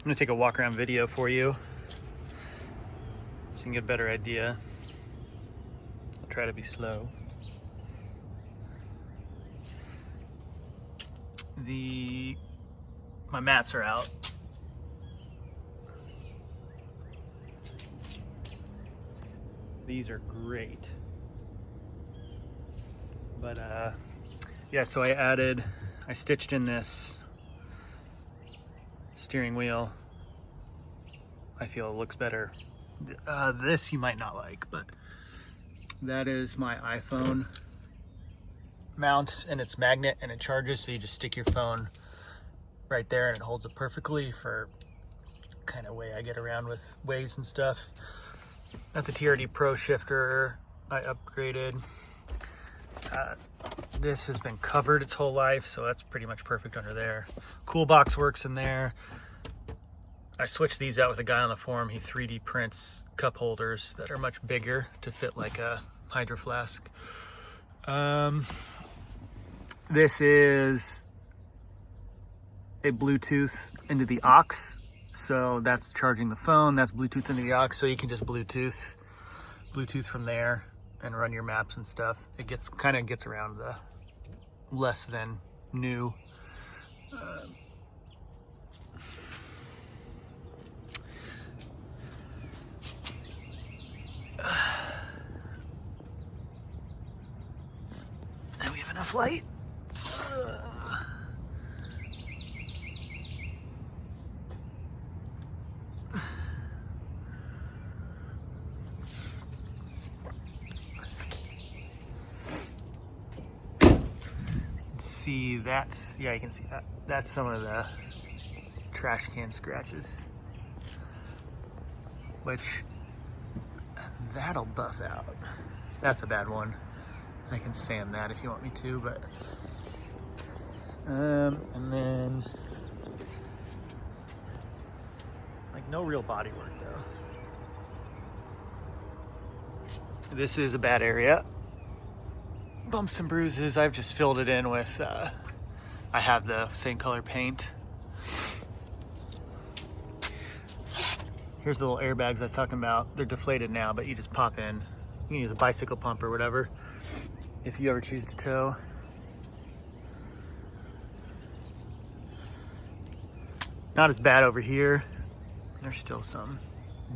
I'm gonna take a walk around video for you so you can get a better idea. I'll try to be slow. My mats are out. These are great. But yeah, so I stitched in this steering wheel. I feel it looks better. This you might not like, but that is my iPhone mount, and it's magnet and it charges, so you just stick your phone right there and it holds it perfectly for kind of way I get around with Waze and stuff. That's a TRD Pro shifter I upgraded. This has been covered its whole life, so that's pretty much perfect under there. Cool box works in there. I switched these out with a guy on the forum. He 3D prints cup holders that are much bigger to fit like a Hydro Flask. This is a Bluetooth into the aux, so that's charging the phone. That's Bluetooth into the aux, so you can just Bluetooth from there and run your maps and stuff. It kind of gets around the less than new. And we have enough light. See, yeah, you can see that. That's some of the trash can scratches, which that'll buff out. That's a bad one. I can sand that if you want me to, but and then like no real body work though. This is a bad area. Bumps and bruises. I've just filled it in with I have the same color paint. Here's the little airbags I was talking about. They're deflated now, but you just pop in. You can use a bicycle pump or whatever if you ever choose to tow. Not as bad over here. There's still some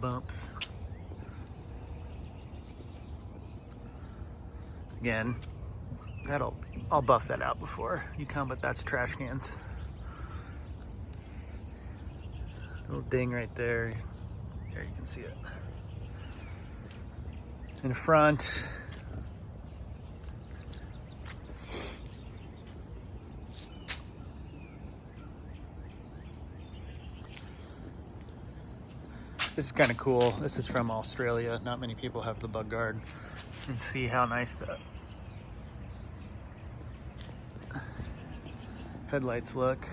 bumps. Again, I'll buff that out before you come, but that's trash cans. Little ding right there. There you can see it. In front, this is kind of cool. This is from Australia. Not many people have the bug guard. And see how nice the headlights look.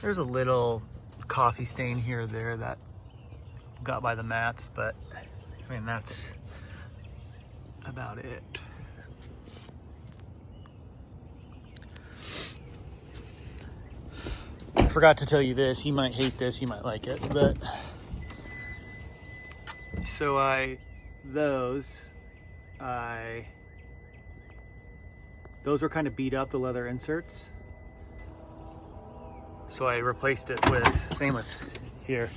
There's a little coffee stain here or there that got by the mats, but I mean, that's about it. I forgot to tell you this. You might hate this, you might like it, but so those were kind of beat up, the leather inserts. So I replaced it with, same with here.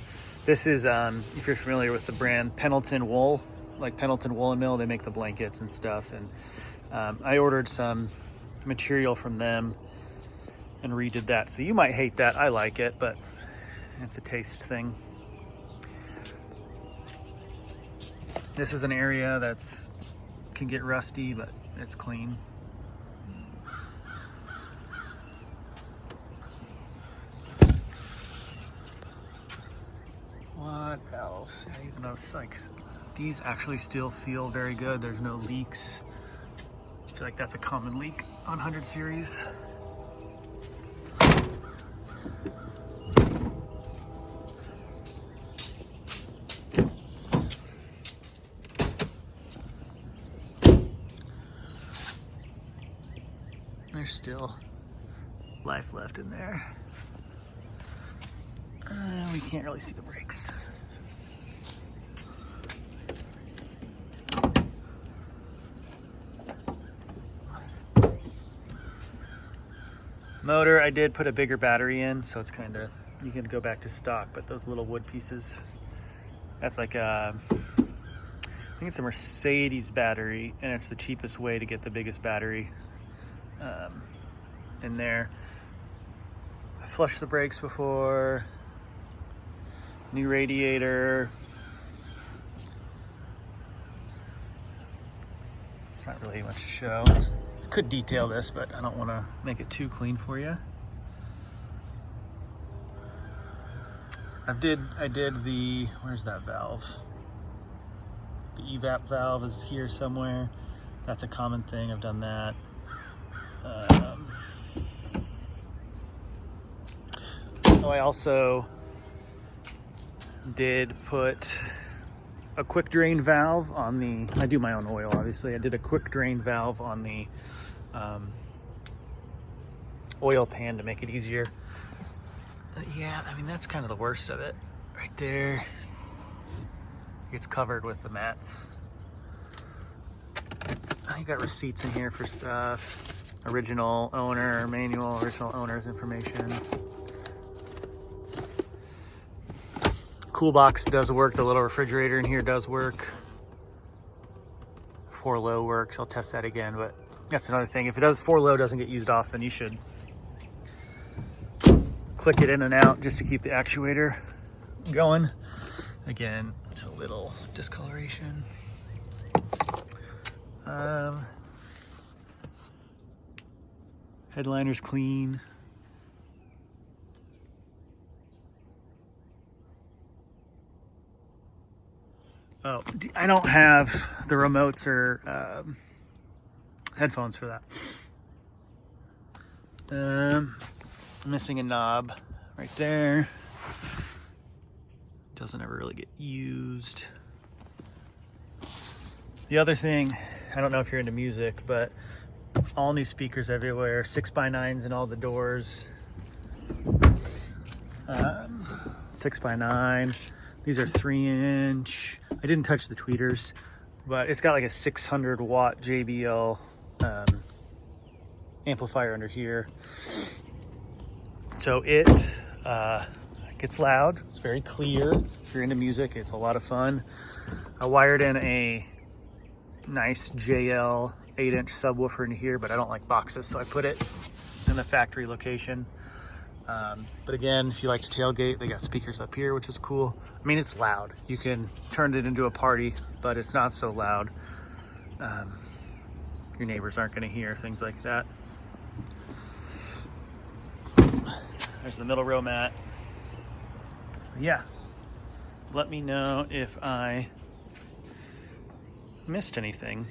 This is, if you're familiar with the brand Pendleton Wool, like Pendleton Woolen Mill, they make the blankets and stuff. And I ordered some material from them and redid that. So you might hate that. I like it, but it's a taste thing. This is an area that's can get rusty, but it's clean. What else? I even noticed like these actually still feel very good. There's no leaks. I feel like that's a common leak on 100 series. There's still life left in there. We can't really see the brakes. Motor, I did put a bigger battery in, so it's kind of, you can go back to stock, but those little wood pieces, that's like a, I think it's a Mercedes battery, and it's the cheapest way to get the biggest battery in there. I flushed the brakes before, new radiator. It's not really much to show. I could detail this, but I don't want to make it too clean for you. I did the, where's that valve? The evap valve is here somewhere. That's a common thing, I've done that. I also did put a quick drain valve on the, I do my own oil obviously, I did a quick drain valve on the oil pan to make it easier. Yeah, I mean that's kind of the worst of it. Right there, it's covered with the mats. I got receipts in here for stuff. Original owner manual, original owner's information. Cool box does work, the little refrigerator in here does work. 4 low works, I'll test that again, but that's another thing. If it does 4 low doesn't get used often, you should click it in and out just to keep the actuator going. Again, it's a little discoloration. Headliner's clean. Oh, I don't have the remotes or headphones for that. Missing a knob right there. Doesn't ever really get used. The other thing, I don't know if you're into music, but all new speakers everywhere, 6x9s in all the doors. 6x9. These are 3-inch. I didn't touch the tweeters, but it's got like a 600 watt JBL amplifier under here. So it gets loud. It's very clear. If you're into music, it's a lot of fun. I wired in a nice JL 8-inch subwoofer in here, but I don't like boxes, so I put it in the factory location. But again, if you like to tailgate, they got speakers up here, which is cool. I mean, it's loud. You can turn it into a party, but it's not so loud. Your neighbors aren't going to hear things like that. There's the middle row mat. Yeah. Let me know if I missed anything.